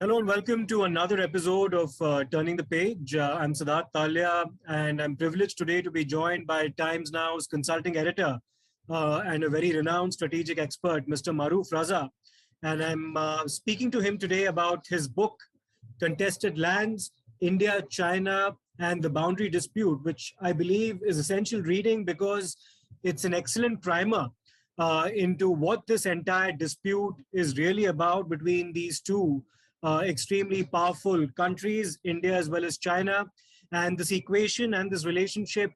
Hello and welcome to another episode of Turning the Page. I'm Siddharth Talia and I'm privileged today to be joined by Times Now's consulting editor and a very renowned strategic expert, Mr. Maroof Raza. And I'm speaking to him today about his book, Contested Lands, India, China, and the Boundary Dispute, which I believe is essential reading because it's an excellent primer into what this entire dispute is really about between these two extremely powerful countries, India as well as China, and this equation and this relationship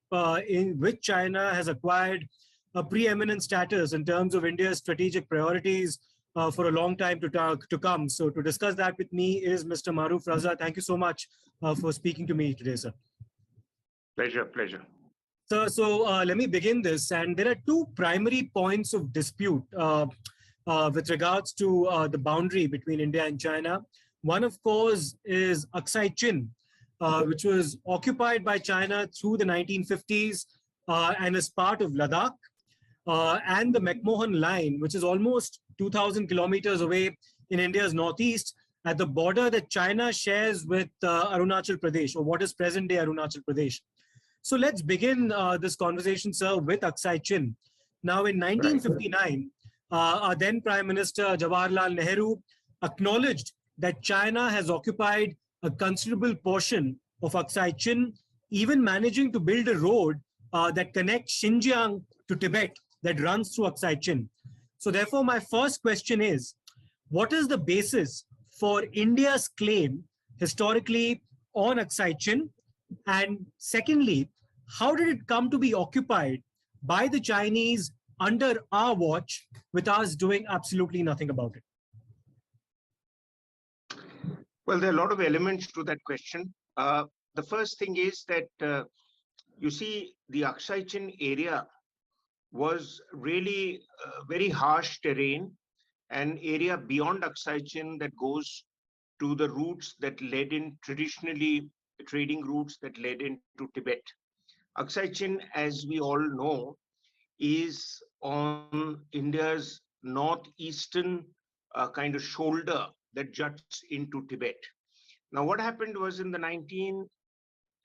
in which China has acquired a preeminent status in terms of India's strategic priorities for a long time to come. So to discuss that with me is Mr. Maroof Raza. Thank you so much for speaking to me today, sir. Pleasure. So let me begin this. And there are two primary points of dispute with regards to the boundary between India and China. One, of course, is Aksai Chin, which was occupied by China through the 1950s and is part of Ladakh, and the McMahon Line, which is almost 2,000 kilometers away in India's northeast at the border that China shares with Arunachal Pradesh, or what is present-day Arunachal Pradesh. So let's begin this conversation, sir, with Aksai Chin. Now, in 1959, our then Prime Minister Jawaharlal Nehru acknowledged that China has occupied a considerable portion of Aksai Chin, even managing to build a road that connects Xinjiang to Tibet that runs through Aksai Chin. So therefore, my first question is, what is the basis for India's claim historically on Aksai Chin? And secondly, how did it come to be occupied by the Chinese under our watch with us doing absolutely nothing about it? Well, there are a lot of elements to that question. The first thing is that, you see, the Aksai Chin area was really very harsh terrain, an area beyond Aksai Chin that goes to the routes that led in, traditionally trading routes that led into Tibet. Aksai Chin, as we all know, is on India's northeastern kind of shoulder that juts into Tibet. Now, what happened was in the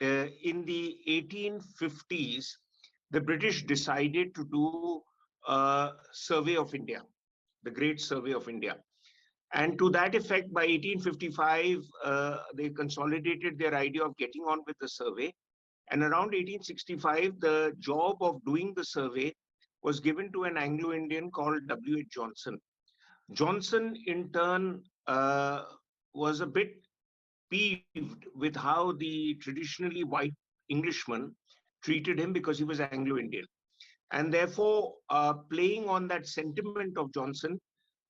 1850s, the British decided to do a survey of India, the Great Survey of India. And to that effect, by 1855, they consolidated their idea of getting on with the survey. And around 1865, the job of doing the survey was given to an Anglo-Indian called W.H. Johnson. Johnson, in turn, was a bit peeved with how the traditionally white Englishman treated him because he was Anglo-Indian. And therefore, playing on that sentiment of Johnson,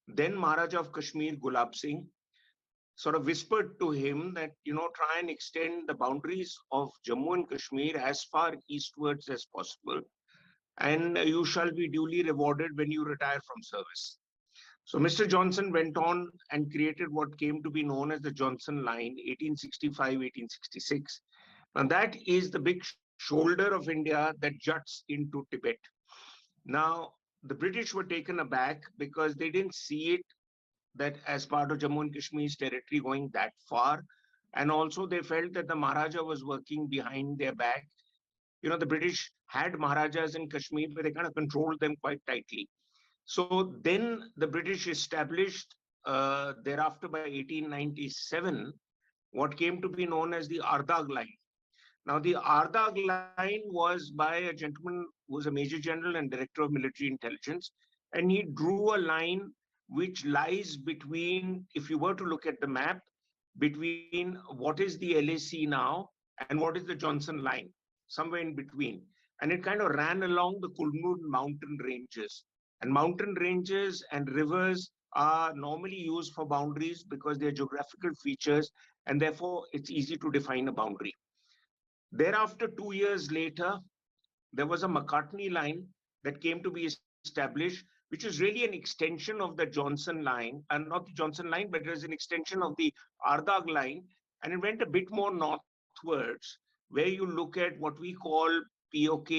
then Maharaja of Kashmir, Gulab Singh, sort of whispered to him that, try and extend the boundaries of Jammu and Kashmir as far eastwards as possible. And you shall be duly rewarded when you retire from service. So Mr. Johnson went on and created what came to be known as the Johnson Line, 1865-1866. And that is the big shoulder of India that juts into Tibet. Now, the British were taken aback because they didn't see it that as part of Jammu and Kashmir's territory going that far. And also they felt that the Maharaja was working behind their back. The British had Maharajas in Kashmir, but they kind of controlled them quite tightly. So then the British established thereafter by 1897, what came to be known as the Ardagh Line. Now, the Ardagh Line was by a gentleman who was a Major General and Director of Military Intelligence, and he drew a line which lies between, if you were to look at the map, between what is the LAC now and what is the Johnson Line, somewhere in between. And it kind of ran along the Kulnur mountain ranges. And mountain ranges and rivers are normally used for boundaries because they're geographical features, and therefore it's easy to define a boundary. Thereafter, 2 years later, there was a McCartney Line that came to be established, which is really an extension of the Johnson Line, and not the Johnson Line, but it was an extension of the Ardagh Line, and it went a bit more northwards, where you look at what we call POK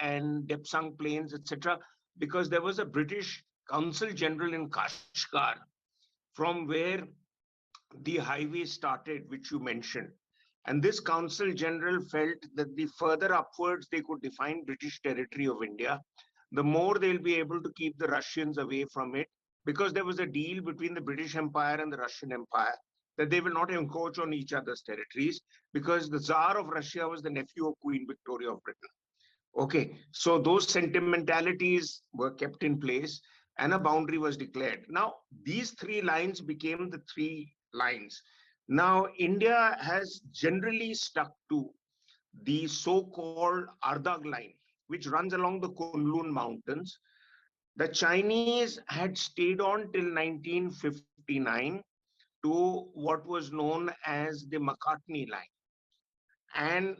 and Depsang Plains, etc., because there was a British Consul General in Kashgar, from where the highway started, which you mentioned. And this Council General felt that the further upwards they could define British territory of India, the more they'll be able to keep the Russians away from it, because there was a deal between the British Empire and the Russian Empire that they will not encroach on each other's territories, because the Tsar of Russia was the nephew of Queen Victoria of Britain. Okay, so those sentimentalities were kept in place and a boundary was declared. Now, these three lines became the three lines. Now, India has generally stuck to the so-called Ardag line, which runs along the Kunlun Mountains. The Chinese had stayed on till 1959 to what was known as the McCartney line. And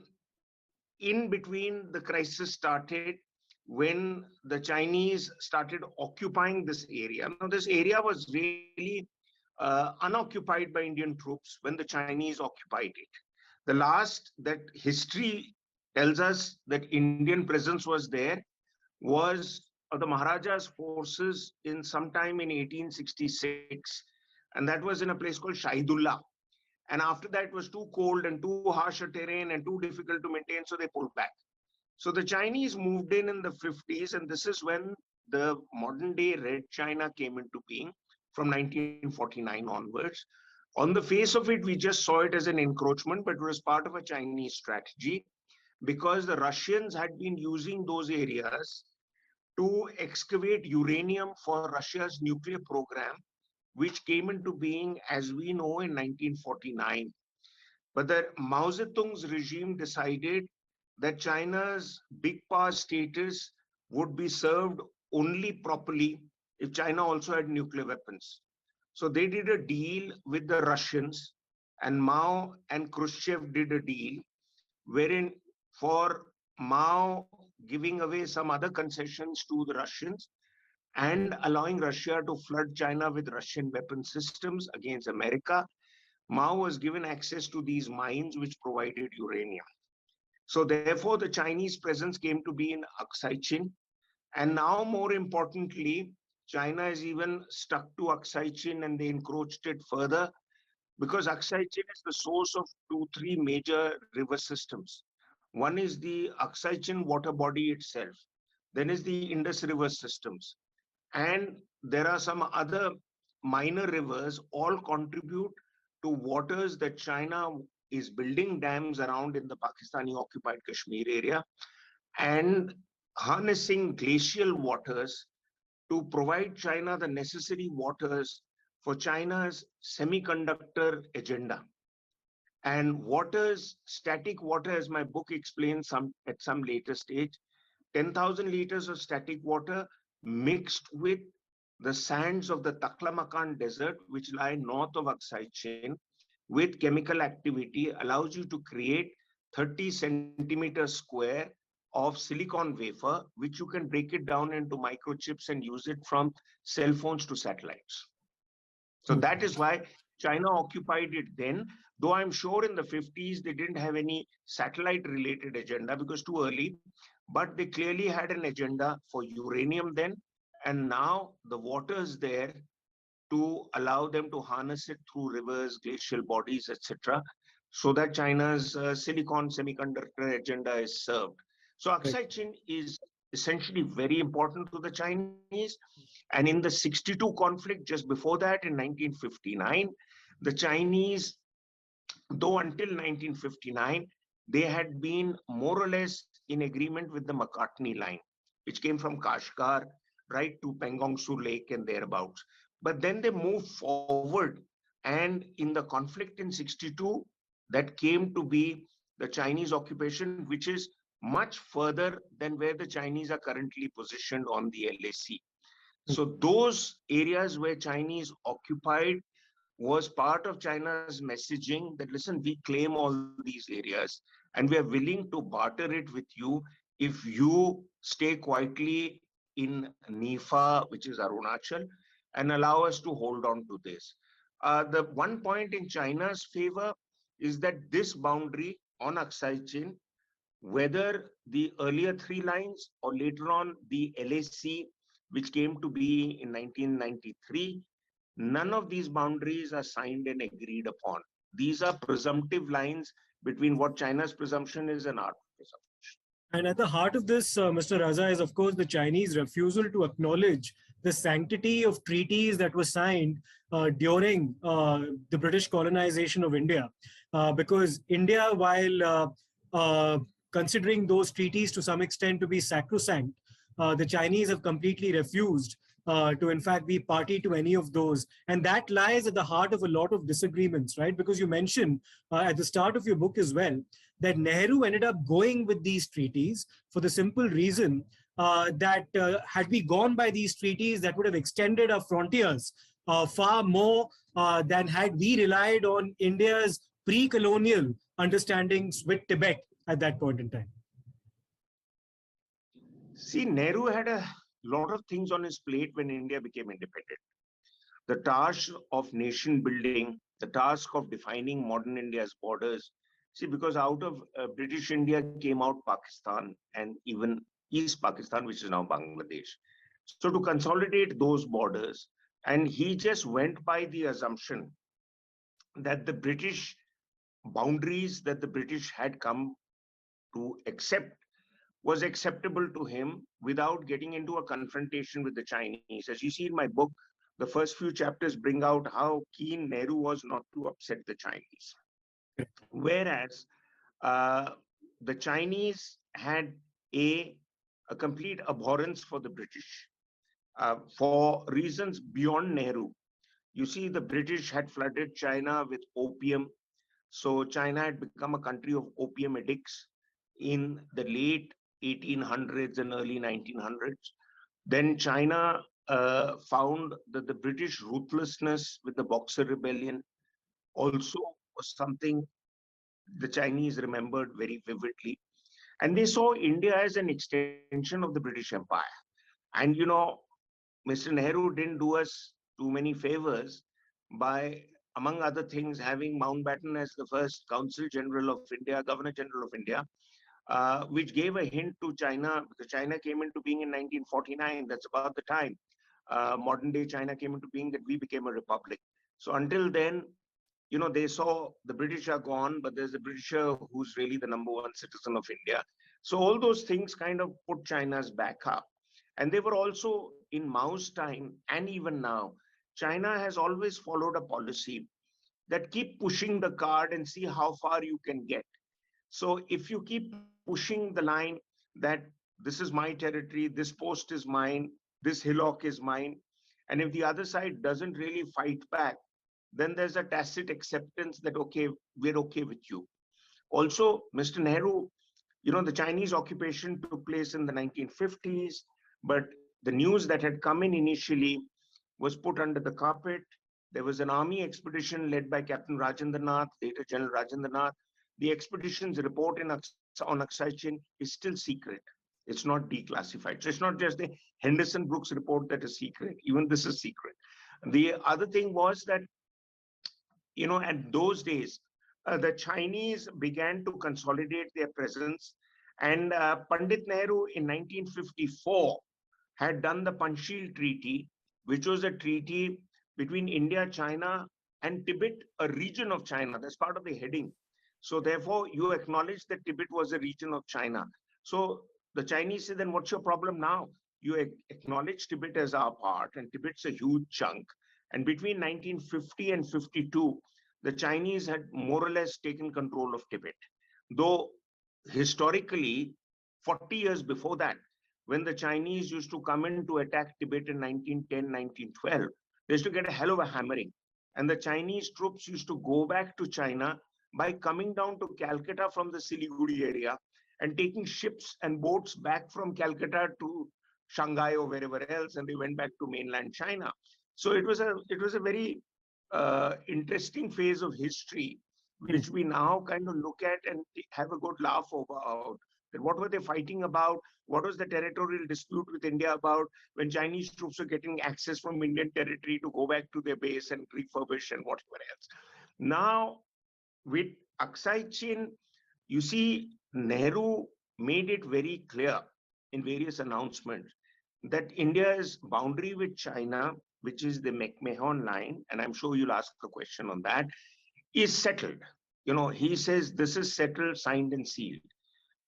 in between, the crisis started when the Chinese started occupying this area. Now, this area was really unoccupied by Indian troops when the Chinese occupied it. The last that history tells us that Indian presence was there was of the Maharaja's forces in sometime in 1866, and that was in a place called Shahidullah. And after that, it was too cold and too harsh a terrain and too difficult to maintain, so they pulled back. So the Chinese moved in the 50s, and this is when the modern day Red China came into being from 1949 onwards. On the face of it, we just saw it as an encroachment, but it was part of a Chinese strategy because the Russians had been using those areas to excavate uranium for Russia's nuclear program, which came into being, as we know, in 1949. But the Mao Zedong's regime decided that China's big power status would be served only properly if China also had nuclear weapons. So they did a deal with the Russians, and Mao and Khrushchev did a deal wherein for Mao giving away some other concessions to the Russians and allowing Russia to flood China with Russian weapon systems against America, Mao was given access to these mines which provided uranium. So therefore, the Chinese presence came to be in Aksai Chin. And now, more importantly, China is even stuck to Aksai Chin and they encroached it further because Aksai Chin is the source of three major river systems. One is the Aksai Chin water body itself. Then is the Indus River systems. And there are some other minor rivers, all contribute to waters that China is building dams around in the Pakistani occupied Kashmir area and harnessing glacial waters to provide China the necessary waters for China's semiconductor agenda. And waters, static water, as my book explains at some later stage, 10,000 liters of static water mixed with the sands of the Taklamakan desert, which lie north of Aksai Chin, with chemical activity allows you to create 30 centimeters square of silicon wafer, which you can break it down into microchips and use it from cell phones to satellites. So that is why China occupied it then, though I'm sure in the 50s they didn't have any satellite related agenda because too early, but they clearly had an agenda for uranium then, and now the waters there to allow them to harness it through rivers, glacial bodies, etc., so that China's silicon semiconductor agenda is served. So Aksai Chin is essentially very important to the Chinese. And in the 62 conflict, just before that, in 1959, the Chinese, though until 1959, they had been more or less in agreement with the McCartney line, which came from Kashgar right to Pangong Su Lake and thereabouts. But then they moved forward, and in the conflict in 62, that came to be the Chinese occupation, which is much further than where the Chinese are currently positioned on the LAC. So those areas where Chinese occupied was part of China's messaging that, listen, we claim all these areas and we are willing to barter it with you if you stay quietly in Nifa, which is Arunachal, and allow us to hold on to this. The one point in China's favor is that this boundary on Aksai Chin, whether the earlier three lines or later on the LAC, which came to be in 1993, none of these boundaries are signed and agreed upon. These are presumptive lines between what China's presumption is and our presumption. And at the heart of this, Mr. Raza, is of course the Chinese refusal to acknowledge the sanctity of treaties that were signed during the British colonization of India. Because India, while considering those treaties to some extent to be sacrosanct, the Chinese have completely refused to in fact be party to any of those. And that lies at the heart of a lot of disagreements, right? Because you mentioned at the start of your book as well, that Nehru ended up going with these treaties for the simple reason that had we gone by these treaties, that would have extended our frontiers far more than had we relied on India's pre-colonial understandings with Tibet at that point in time. See, Nehru had a lot of things on his plate when India became independent. The task of nation building, the task of defining modern India's borders. See, because out of British India came out Pakistan and even East Pakistan, which is now Bangladesh. So to consolidate those borders, and he just went by the assumption that the British boundaries that the British had come to accept was acceptable to him without getting into a confrontation with the Chinese. As you see in my book, the first few chapters bring out how keen Nehru was not to upset the Chinese. Whereas the Chinese had a complete abhorrence for the British for reasons beyond Nehru. You see, the British had flooded China with opium. So China had become a country of opium addicts in the late 1800s and early 1900s. Then China found that the British ruthlessness with the Boxer Rebellion also was something the Chinese remembered very vividly. And they saw India as an extension of the British Empire. And, you know, Mr. Nehru didn't do us too many favors by, among other things, having Mountbatten as the first Consul General of India, Governor General of India, which gave a hint to China, because China came into being in 1949. That's about the time modern day China came into being that we became a republic. So until then, you know, they saw the British are gone, but there's a Britisher who's really the #1 citizen of India. So all those things kind of put China's back up. And they were also in Mao's time, and even now, China has always followed a policy that keep pushing the card and see how far you can get. So if you keep pushing the line that this is my territory, this post is mine, this hillock is mine, and if the other side doesn't really fight back, then there's a tacit acceptance that, okay, we're okay with you. Also, Mr. Nehru, you know, the Chinese occupation took place in the 1950s, but the news that had come in initially was put under the carpet. There was an army expedition led by Captain Rajendranath, later General Rajendranath. The expedition's report on Aksai Chin is still secret. It's not declassified. So it's not just the Henderson Brooks report that is secret. Even this is secret. The other thing was that, you know, at those days, the Chinese began to consolidate their presence. And Pandit Nehru in 1954 had done the Panchsheel Treaty, which was a treaty between India, China, and Tibet, a region of China. That's part of the heading. So therefore, you acknowledge that Tibet was a region of China. So the Chinese say, then what's your problem now? You acknowledge Tibet as our part, and Tibet's a huge chunk. And between 1950 and 52, the Chinese had more or less taken control of Tibet. Though historically, 40 years before that, when the Chinese used to come in to attack Tibet in 1910, 1912, they used to get a hell of a hammering. And the Chinese troops used to go back to China by coming down to Calcutta from the Siliguri area and taking ships and boats back from Calcutta to Shanghai or wherever else, and they went back to mainland China. So it was a very interesting phase of history, which we now kind of look at and have a good laugh about. That what were they fighting about? What was the territorial dispute with India about when Chinese troops were getting access from Indian territory to go back to their base and refurbish and whatever else? Now, with Aksai Chin, you see, Nehru made it very clear in various announcements that India's boundary with China which is the McMahon Line, and I'm sure you'll ask a question on that, is settled. He says this is settled, signed and sealed.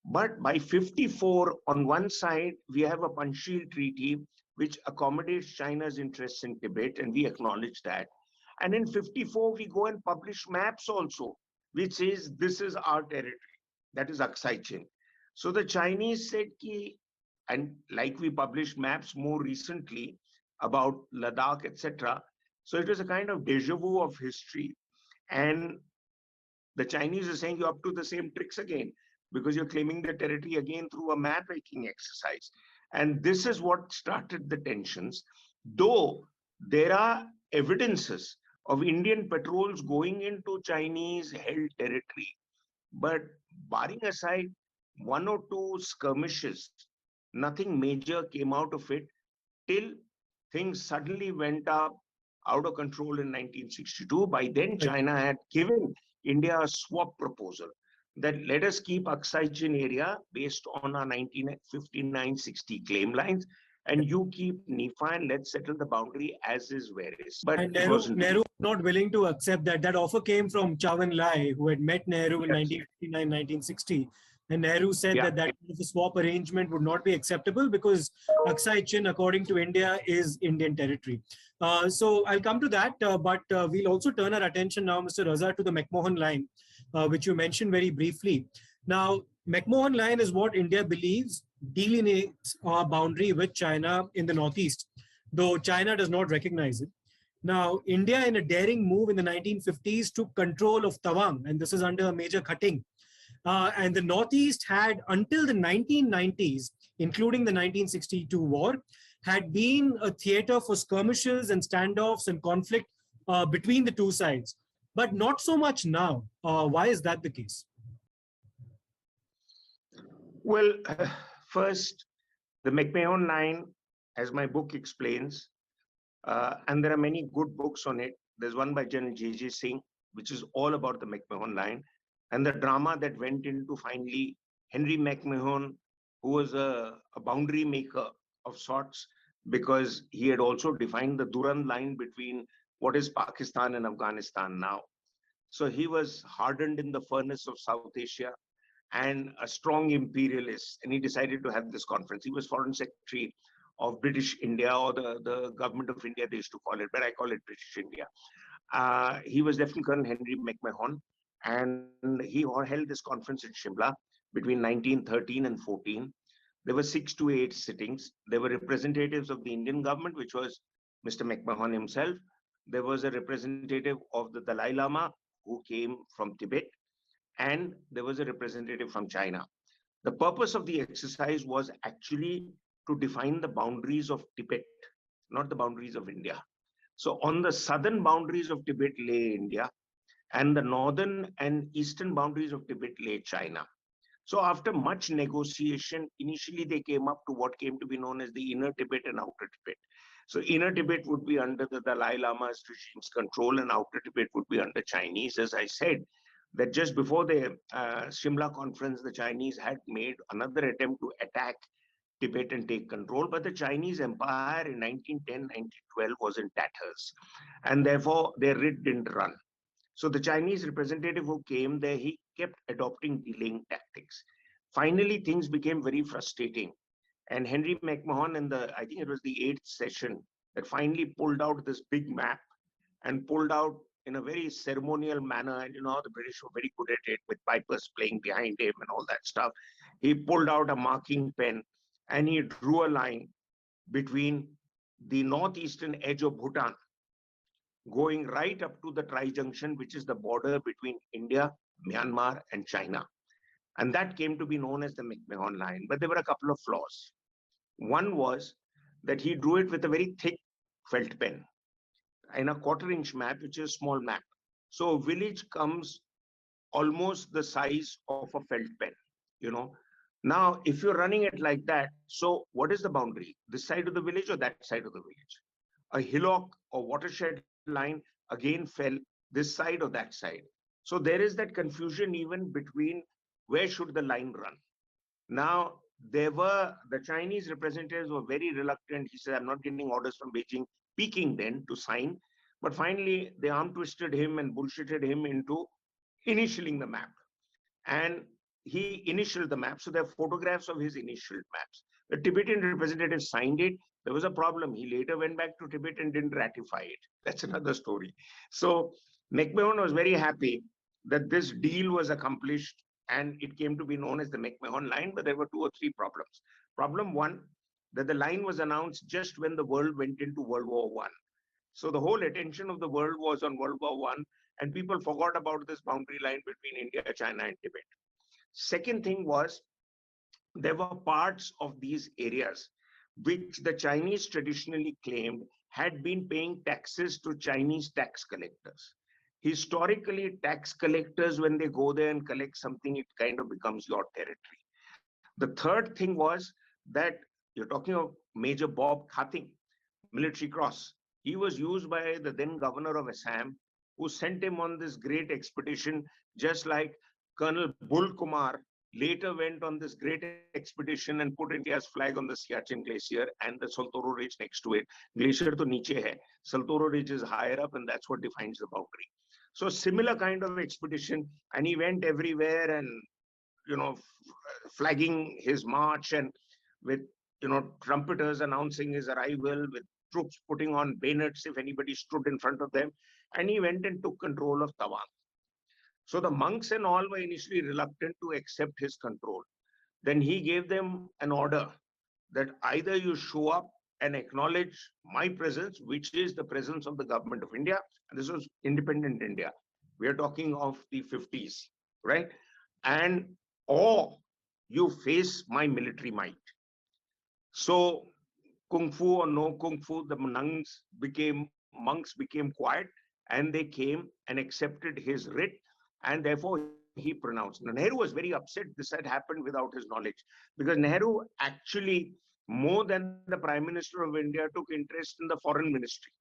But by 54, on one side, we have a Panchsheel Treaty, which accommodates China's interests in Tibet, and we acknowledge that. And in 54, we go and publish maps also, which says this is our territory. That is Aksai Chin. So the Chinese said, and like we published maps more recently about Ladakh, etc. So it was a kind of deja vu of history. And the Chinese are saying you're up to the same tricks again, because you're claiming the territory again through a map making exercise. And this is what started the tensions, though there are evidences of Indian patrols going into Chinese held territory. But barring aside one or two skirmishes, nothing major came out of it till things suddenly went up out of control in 1962. By then, China had given India a swap proposal that let us keep Aksai Chin area based on our 1959-60 claim lines, and you keep Nifa and let's settle the boundary as is where is. But and it wasn't. Nehru was not willing to accept that. That offer came from Chow En Lai, who had met Nehru in 1959, 1960. And Nehru said that kind of a swap arrangement would not be acceptable because Aksai Chin, according to India, is Indian territory. So I'll come to that, but we'll also turn our attention now, Mr. Raza, to the McMahon Line, which you mentioned very briefly. Now, McMahon Line is what India believes delineates our boundary with China in the northeast, though China does not recognize it. Now, India, in a daring move in the 1950s, took control of Tawang, and this is under Major Khatting. And the Northeast had, until the 1990s, including the 1962 war, had been a theater for skirmishes and standoffs and conflict between the two sides, but not so much now. Why is that the case? Well, first, the McMahon Line, as my book explains, and there are many good books on it. There's one by General J.J. Singh, which is all about the McMahon Line, and the drama that went into finally Henry McMahon, who was a boundary maker of sorts, because he had also defined the Durand line between what is Pakistan and Afghanistan now. So he was hardened in the furnace of South Asia and a strong imperialist, and he decided to have this conference. He was Foreign Secretary of British India, or the government of India, they used to call it, but I call it British India. He was Lieutenant Colonel Henry McMahon, and he held this conference in Shimla between 1913 and 14. There were 6 to 8 sittings. There were representatives of the Indian government, which was Mr. McMahon himself. There was a representative of the Dalai Lama, who came from Tibet, and there was a representative from China. The purpose of the exercise was actually to define the boundaries of Tibet, not the boundaries of India. So on the southern boundaries of Tibet lay India, and the northern and eastern boundaries of Tibet lay China. So after much negotiation, initially they came up to what came to be known as the inner Tibet and outer Tibet. So inner Tibet would be under the Dalai Lama's regime's control, and outer Tibet would be under Chinese. As I said, that just before the Shimla conference, the Chinese had made another attempt to attack Tibet and take control, but the Chinese empire in 1910, 1912 was in tatters, and therefore their writ didn't run. So the Chinese representative who came there, he kept adopting delaying tactics. Finally, things became very frustrating. And Henry McMahon, in I think it was the 8th session, that finally pulled out this big map and pulled out in a very ceremonial manner. And the British were very good at it, with pipers playing behind him and all that stuff. He pulled out a marking pen and he drew a line between the northeastern edge of Bhutan, going right up to the Tri-Junction, which is the border between India, Myanmar, and China. And that came to be known as the McMahon Line. But there were a couple of flaws. One was that he drew it with a very thick felt pen in a 1/4-inch map, which is a small map. So a village comes almost the size of a felt pen, Now, if you're running it like that, so what is the boundary? This side of the village or that side of the village? A hillock or watershed line again fell this side or that side. So there is that confusion even between where should the line run. Now, the Chinese representatives were very reluctant. He said, I'm not getting orders from Beijing. speaking then to sign, but finally they arm twisted him and bullshitted him into initialing the map. And he initialed the map. So there are photographs of his initialed maps. The Tibetan representative signed it. There was a problem. He later went back to Tibet and didn't ratify it. That's another story. So McMahon was very happy that this deal was accomplished and it came to be known as the McMahon Line, but there were 2 or 3 problems. Problem one, that the line was announced just when the world went into World War I. So the whole attention of the world was on World War I, and people forgot about this boundary line between India, China, and Tibet. Second thing was, there were parts of these areas which the Chinese traditionally claimed had been paying taxes to Chinese tax collectors. Historically, tax collectors, when they go there and collect something, it kind of becomes your territory. The third thing was that you're talking of Major Bob Khating, Military Cross. He was used by the then governor of Assam, who sent him on this great expedition, just like Colonel Bull Kumar later went on this great expedition and put India's flag on the Siachen Glacier and the Saltoro Ridge next to it. Glacier to niche hai. Saltoro Ridge is higher up, and that's what defines the boundary. So similar kind of expedition, and he went everywhere and, flagging his march, and with, trumpeters announcing his arrival, with troops putting on bayonets if anybody stood in front of them. And he went and took control of Tawang. So the monks and all were initially reluctant to accept his control. Then he gave them an order that either you show up and acknowledge my presence, which is the presence of the government of India. And this was independent India. We are talking of the 50s, right? And or you face my military might. So Kung Fu or no Kung Fu, the monks became quiet, and they came and accepted his writ, and therefore he pronounced. Now, Nehru was very upset this had happened without his knowledge, because Nehru actually, more than the Prime Minister of India, took interest in the foreign ministry.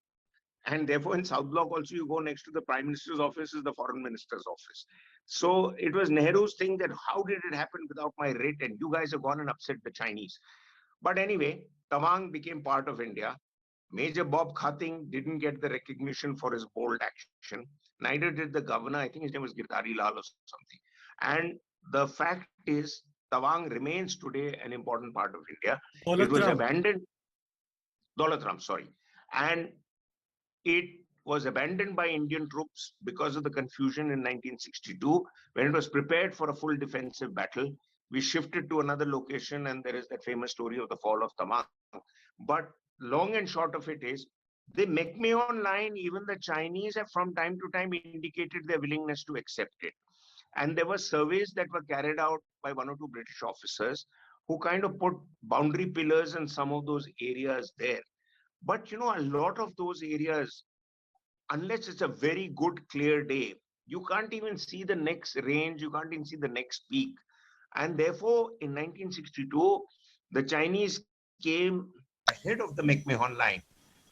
And therefore, in South Block also, you go next to the Prime Minister's office is the Foreign Minister's office. So it was Nehru's thing that how did it happen without my writ, and you guys have gone and upset the Chinese. But anyway, Tawang became part of India. Major Bob Khating didn't get the recognition for his bold action. Neither did the governor. I think his name was Girdhari Lal or something. And the fact is, Tawang remains today an important part of India. It was abandoned. Daulatram, sorry. And it was abandoned by Indian troops because of the confusion in 1962. When it was prepared for a full defensive battle, we shifted to another location, and there is that famous story of the fall of Tawang. But long and short of it is, the McMahon Line, even the Chinese have from time to time indicated their willingness to accept it. And there were surveys that were carried out by 1 or 2 British officers who kind of put boundary pillars in some of those areas there. But, a lot of those areas, unless it's a very good, clear day, you can't even see the next range, you can't even see the next peak. And therefore, in 1962, the Chinese came ahead of the McMahon Line,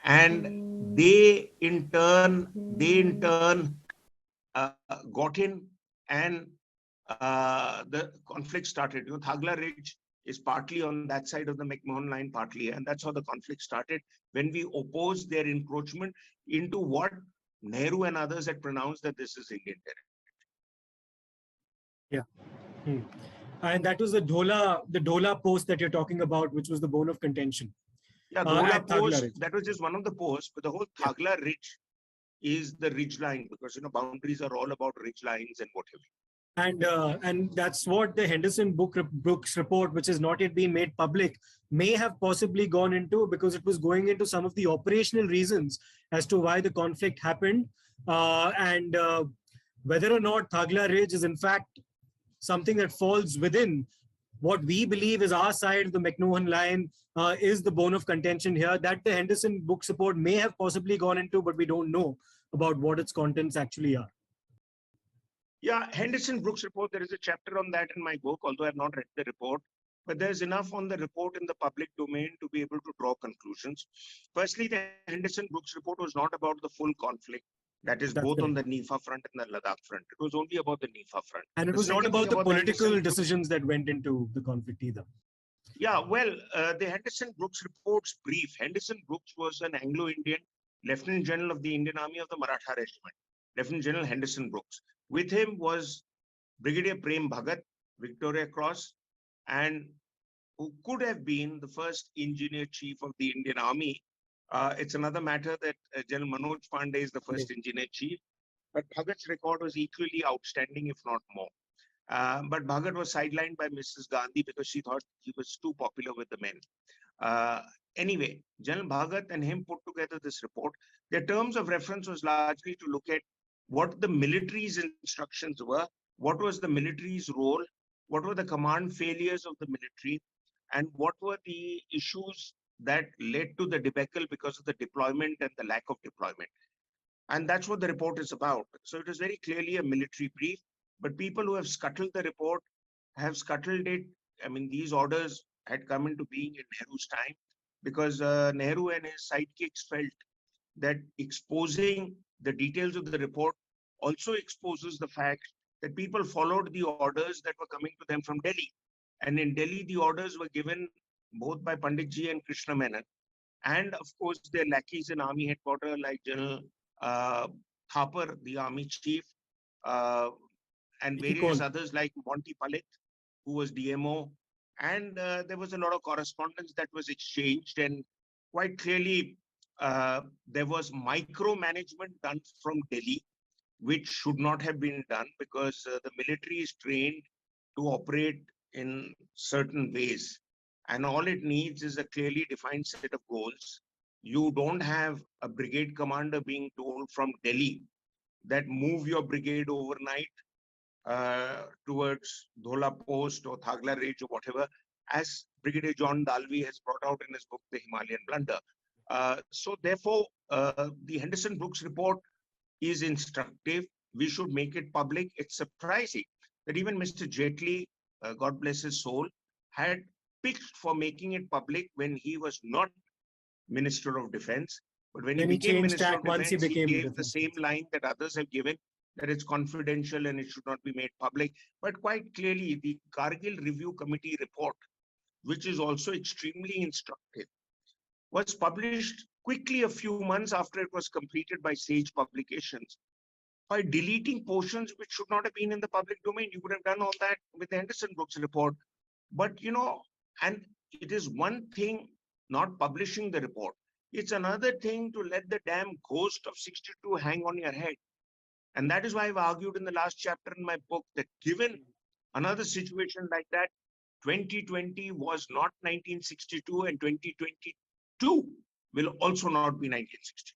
and they in turn got in, and the conflict started. Thagla Ridge is partly on that side of the McMahon Line, partly, and that's how the conflict started, when we opposed their encroachment into what Nehru and others had pronounced that this is Indian territory. Yeah. And that was the Doklam Post that you're talking about, which was the bone of contention. Yeah, Doklam Post, that was just one of the posts, but the whole Thagla Ridge is the ridge line, because boundaries are all about ridge lines and whatever. And that's what the Henderson Books report, which has not yet been made public, may have possibly gone into, because it was going into some of the operational reasons as to why the conflict happened, and whether or not Thagla Ridge is in fact something that falls within what we believe is our side of the McMahon Line, is the bone of contention here, that the Henderson Books report may have possibly gone into, but we don't know about what its contents actually are. Yeah, Henderson Brooks report, there is a chapter on that in my book, although I have not read the report. But there's enough on the report in the public domain to be able to draw conclusions. Firstly, the Henderson Brooks report was not about the full conflict. That is both on the NIFA front and the Ladakh front. It was only about the NIFA front. And it was not about the political decisions that went into the conflict either. Yeah, well, the Henderson Brooks report's brief. Henderson Brooks was an Anglo-Indian Lieutenant General of the Indian Army of the Maratha Regiment, Lieutenant General Henderson Brooks. With him was Brigadier Prem Bhagat, Victoria Cross, and who could have been the first engineer chief of the Indian Army. It's another matter that General Manoj Pandey is the first engineer chief, but Bhagat's record was equally outstanding, if not more. But Bhagat was sidelined by Mrs. Gandhi because she thought he was too popular with the men. Anyway, General Bhagat and him put together this report. Their terms of reference was largely to look at what the military's instructions were, what was the military's role, what were the command failures of the military, and what were the issues that led to the debacle because of the deployment and the lack of deployment. And that's what the report is about. So it is very clearly a military brief, but people who have scuttled the report have scuttled it. I mean, these orders had come into being in Nehru's time because Nehru and his sidekicks felt that exposing the details of the report also exposes the fact that people followed the orders that were coming to them from Delhi. And in Delhi, the orders were given both by Panditji and Krishna Menon, and of course their lackeys in army headquarters like General Thapar, the army chief, and various others like Monty Palit, who was DMO. And there was a lot of correspondence that was exchanged, and quite clearly there was micromanagement done from Delhi, which should not have been done because the military is trained to operate in certain ways. And all it needs is a clearly defined set of goals. You don't have a brigade commander being told from Delhi that move your brigade overnight towards Doklam Post or Thagla Ridge or whatever, as Brigadier John Dalvi has brought out in his book, The Himalayan Blunder. So therefore, the Henderson Brooks report is instructive. We should make it public. It's surprising that even Mr. Jaitley, God bless his soul, had pitched for making it public when he was not Minister of Defense. But when he became Minister of Defense, he gave the same line that others have given, that it's confidential and it should not be made public. But quite clearly, the Kargil Review Committee report, which is also extremely instructive, was published quickly a few months after it was completed by Sage Publications, by deleting portions which should not have been in the public domain. You would have done all that with the Henderson Brooks report. But, you know, and it is one thing not publishing the report. It's another thing to let the damn ghost of 62 hang on your head. And that is why I've argued in the last chapter in my book that given another situation like that, 2020 was not 1962 and 2022 will also not be 1962.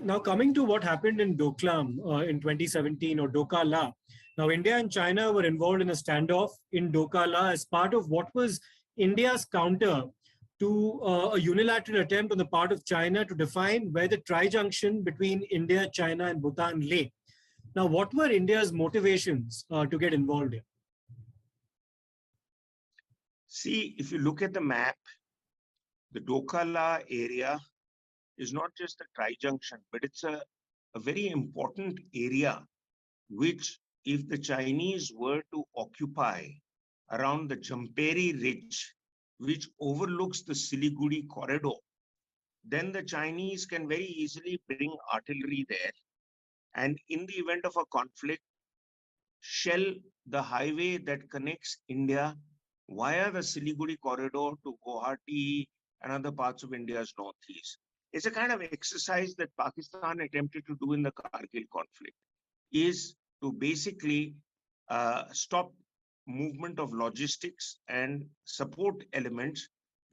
Now, coming to what happened in Doklam in 2017, or Dokala. Now, India and China were involved in a standoff in Dokala as part of what was India's counter to a unilateral attempt on the part of China to define where the tri-junction between India, China, and Bhutan lay. Now, what were India's motivations to get involved here? See, if you look at the map, the Dokala area is not just a tri-junction, but it's a very important area which, if the Chinese were to occupy around the Jamperi Ridge, which overlooks the Siliguri corridor, then the Chinese can very easily bring artillery there. And in the event of a conflict, shell the highway that connects India via the Siliguri corridor to Guwahati and other parts of India's northeast. It's a kind of exercise that Pakistan attempted to do in the Kargil conflict, is to basically stop movement of logistics and support elements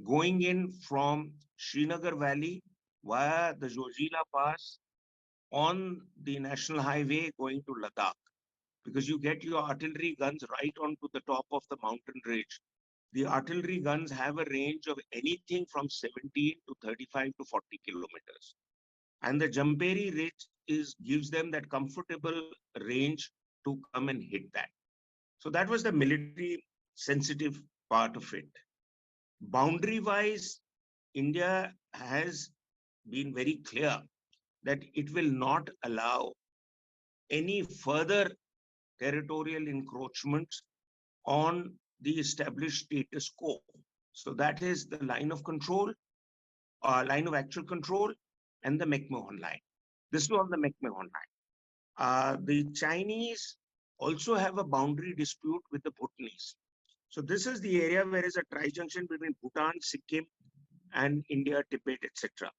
going in from Srinagar Valley via the Zojila Pass on the national highway going to Ladakh, because you get your artillery guns right onto the top of the mountain ridge. The artillery guns have a range of anything from 17 to 35 to 40 kilometers. And the Jamperi Ridge gives them that comfortable range to come and hit that. So that was the military sensitive part of it. Boundary-wise, India has been very clear that it will not allow any further territorial encroachments on the established status quo. So that is the line of control, line of actual control, and the McMahon Line. This was on the McMahon Line. The Chinese also have a boundary dispute with the Bhutanese. So this is the area where is a tri-junction between Bhutan, Sikkim, and India, Tibet, etc.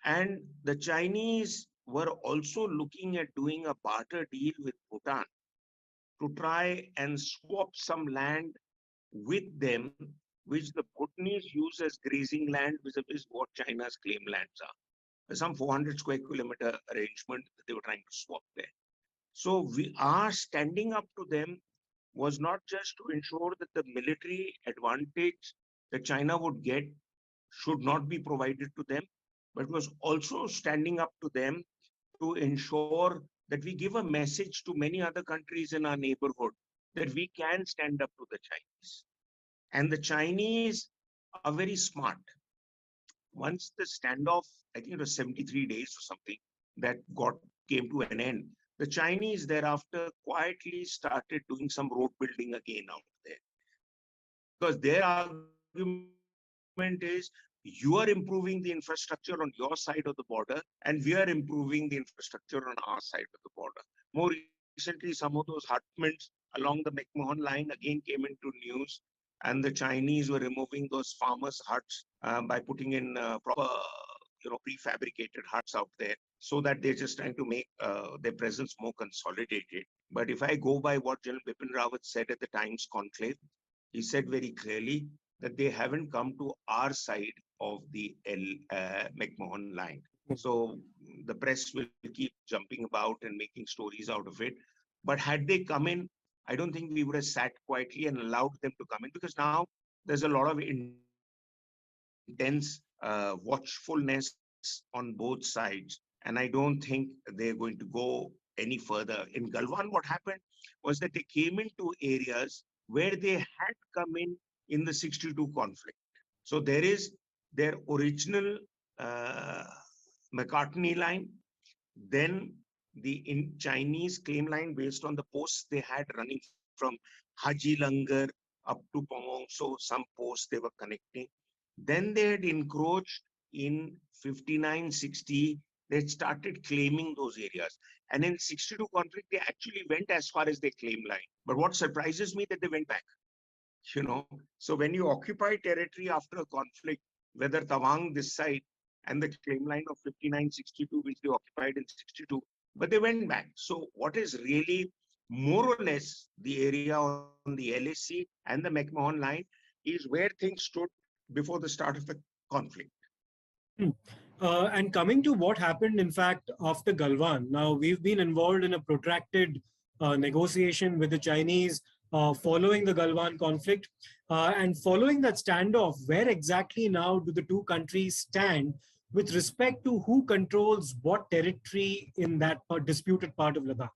And the Chinese were also looking at doing a barter deal with Bhutan to try and swap some land with them, which the Bhutanese use as grazing land vis-a-vis what China's claim lands are. There's some 400 square kilometer arrangement that they were trying to swap there. So we are standing up to them was not just to ensure that the military advantage that China would get should not be provided to them, but was also standing up to them to ensure that we give a message to many other countries in our neighborhood that we can stand up to the Chinese. And the Chinese are very smart. Once the standoff, I think it was 73 days or something, that came to an end, the Chinese thereafter quietly started doing some road building again out there. Because their argument is, you are improving the infrastructure on your side of the border, and we are improving the infrastructure on our side of the border. More recently, some of those hutments along the McMahon Line again came into news, and the Chinese were removing those farmers' huts by putting in proper, prefabricated huts out there, so that they're just trying to make their presence more consolidated. But if I go by what General Bipin Rawat said at the Times conclave, he said very clearly that they haven't come to our side of the McMahon Line. So the press will keep jumping about and making stories out of it. But had they come in, I don't think we would have sat quietly and allowed them to come in, because now there's a lot of intense watchfulness on both sides. And I don't think they're going to go any further. In Galwan, what happened was that they came into areas where they had come in the 62 conflict. So there is their original McCartney line, then the Chinese claim line based on the posts they had running from Haji Langar up to Pamong. So some posts they were connecting. Then they had encroached in 59, 60. They started claiming those areas. And in 62 conflict, they actually went as far as their claim line. But what surprises me that they went back. So when you occupy territory after a conflict, whether Tawang this side and the claim line of 59, 62, which they occupied in 62, but they went back. So what is really more or less the area on the LAC and the McMahon Line is where things stood before the start of the conflict. And coming to what happened, in fact, after Galwan, now we've been involved in a protracted negotiation with the Chinese following the Galwan conflict. And following that standoff, where exactly now do the two countries stand with respect to who controls what territory in that disputed part of Ladakh?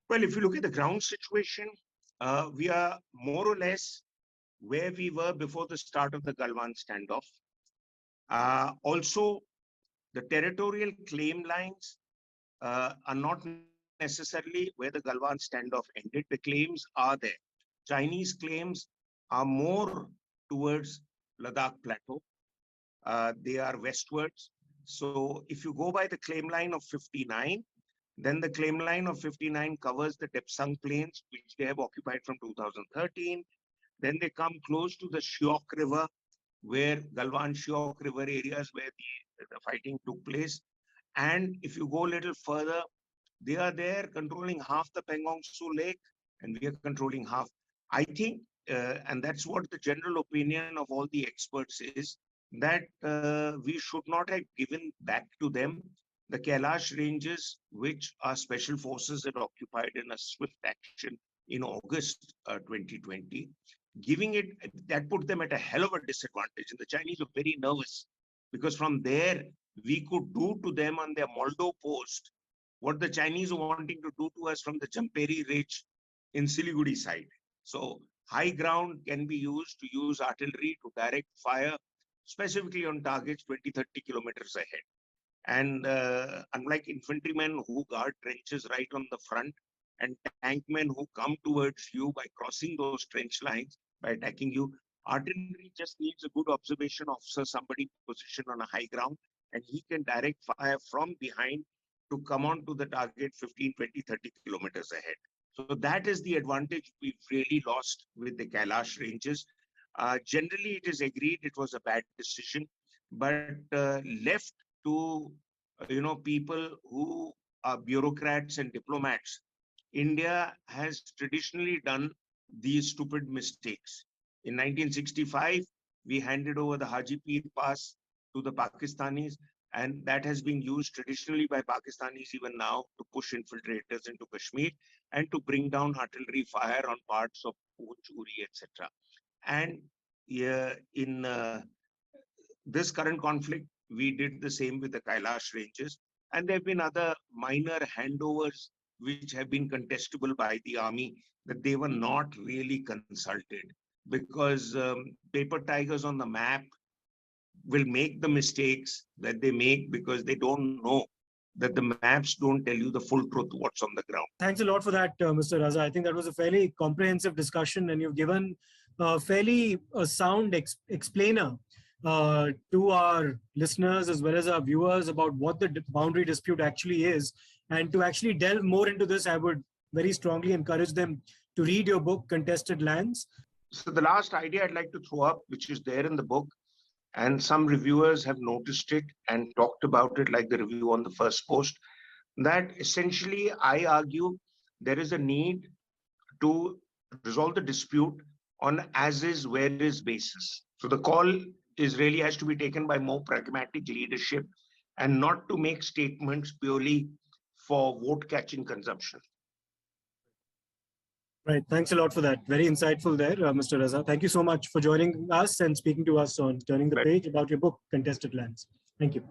Well, if you look at the ground situation, we are more or less where we were before the start of the Galwan standoff. Also, the territorial claim lines are not necessarily where the Galwan standoff ended. The claims are there. Chinese claims are more towards Ladakh Plateau. They are westwards. So if you go by the claim line of 59, then the claim line of 59 covers the Depsang Plains, which they have occupied from 2013. Then they come close to the Shyok River, where Galwan Shyok River areas where the fighting took place. And if you go a little further, they are there controlling half the Pangong Tso Lake, and we are controlling half. I think, and that's what the general opinion of all the experts is, that we should not have given back to them the Kailash Ranges, which our special forces had occupied in a swift action in August 2020. Giving it, that put them at a hell of a disadvantage. And the Chinese were very nervous, because from there, we could do to them on their Moldo post what the Chinese were wanting to do to us from the Champeri Ridge in Siliguri side. So high ground can be used to use artillery to direct fire, specifically on targets 20, 30 kilometers ahead. And unlike infantrymen who guard trenches right on the front, and tankmen who come towards you by crossing those trench lines, by attacking you, Artillery just needs a good observation officer, somebody positioned on a high ground, and he can direct fire from behind to come on to the target 15, 20, 30 kilometers ahead. So that is the advantage we've really lost with the Kailash Ranges. Generally, it is agreed it was a bad decision, but left to people who are bureaucrats and diplomats, India has traditionally done these stupid mistakes. In 1965, we handed over the Hajipir Pass to the Pakistanis, and that has been used traditionally by Pakistanis even now to push infiltrators into Kashmir and to bring down artillery fire on parts of Poonch, Uri, etc. And in this current conflict, we did the same with the Kailash Ranges. And there have been other minor handovers which have been contestable by the army, that they were not really consulted, because paper tigers on the map will make the mistakes that they make because they don't know that the maps don't tell you the full truth what's on the ground. Thanks a lot for that, Mr. Raza. I think that was a fairly comprehensive discussion, and you've given a fairly sound explainer to our listeners as well as our viewers about what the boundary dispute actually is. And to actually delve more into this, I would very strongly encourage them to read your book, Contested Lands. So the last idea I'd like to throw up, which is there in the book, and some reviewers have noticed it and talked about it, like the review on the first post, that essentially I argue there is a need to resolve the dispute on as is, where is basis. So the call is really has to be taken by more pragmatic leadership and not to make statements purely for vote catching consumption. Right. Thanks a lot for that. Very insightful there, Mr. Raza. Thank you so much for joining us and speaking to us on Turning the Page about your book, Contested Lands. Thank you.